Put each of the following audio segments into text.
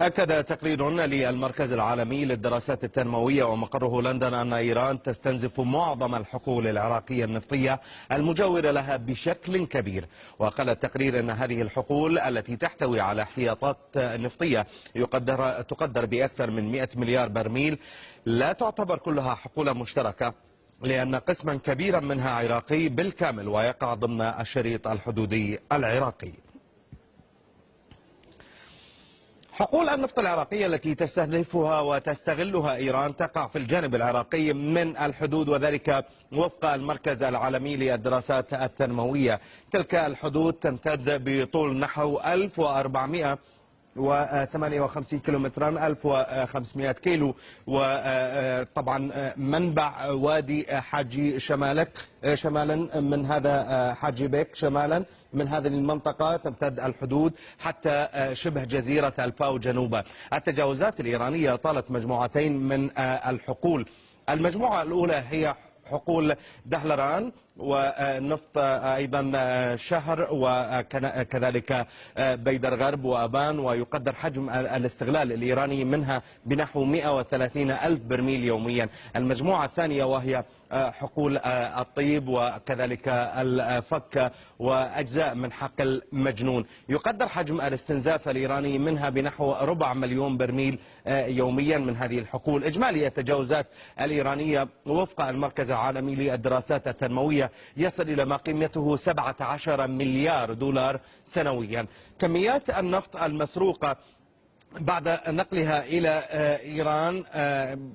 أكد تقرير للمركز العالمي للدراسات التنموية ومقره لندن أن إيران تستنزف معظم الحقول العراقية النفطية المجاورة لها بشكل كبير. وقال التقرير أن هذه الحقول التي تحتوي على احتياطات نفطية تقدر بأكثر من 100 مليار برميل لا تعتبر كلها حقول مشتركة، لأن قسما كبيرا منها عراقي بالكامل ويقع ضمن الشريط الحدودي العراقي. حقول النفط العراقية التي تستهدفها وتستغلها إيران تقع في الجانب العراقي من الحدود، وذلك وفق المركز العالمي للدراسات التنموية. تلك الحدود تمتد بطول نحو 1458 كيلومترا، 1500 كيلو. وطبعا منبع وادي حاجي شمالا من هذا حاجي بيك شمالا من هذه المنطقة تمتد الحدود حتى شبه جزيرة الفاو جنوبا. التجاوزات الإيرانية طالت مجموعتين من الحقول. المجموعة الأولى هي حقول دهلران ونفط أيضا شهر وكذلك بيدر غرب وأبان، ويقدر حجم الاستغلال الإيراني منها بنحو 130 ألف برميل يوميا. المجموعة الثانية وهي حقول الطيب وكذلك الفك وأجزاء من حقل مجنون، يقدر حجم الاستنزاف الإيراني منها بنحو 4 مليون برميل يوميا من هذه الحقول. إجمالي التجاوزات الإيرانية وفق المركز العالمي للدراسات التنموية يصل إلى ما قيمته 17 مليار دولار سنويا. كميات النفط المسروقة بعد نقلها إلى إيران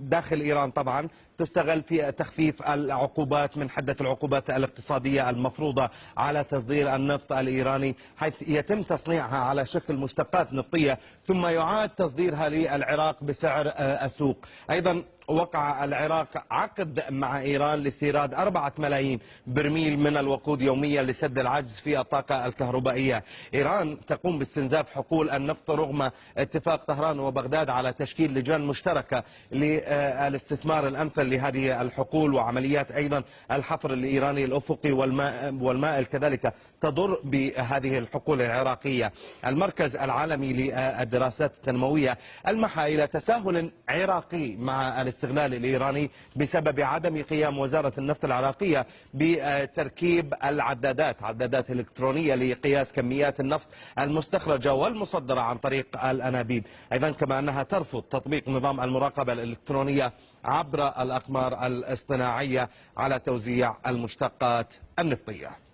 داخل إيران طبعا تستغل في تخفيف العقوبات من حدة العقوبات الاقتصادية المفروضة على تصدير النفط الإيراني، حيث يتم تصنيعها على شكل مشتقات نفطية ثم يعاد تصديرها للعراق بسعر السوق. أيضا وقع العراق عقد مع إيران لاستيراد 4 ملايين برميل من الوقود يوميا لسد العجز في الطاقة الكهربائية. إيران تقوم باستنزاف حقول النفط رغم اتفاق طهران وبغداد على تشكيل لجان مشتركة للاستثمار الأمثل لهذه الحقول وعمليات أيضا الحفر الإيراني الأفقي والمائل كذلك تضر بهذه الحقول العراقية. المركز العالمي للدراسات التنموية ألمح إلى تساهل عراقي مع الاستغلال الإيراني بسبب عدم قيام وزارة النفط العراقية بتركيب عدادات إلكترونية لقياس كميات النفط المستخرجة والمصدرة عن طريق الأنابيب، أيضا كما أنها ترفض تطبيق نظام المراقبة الإلكترونية عبر الأقمار الاصطناعية على توزيع المشتقات النفطية.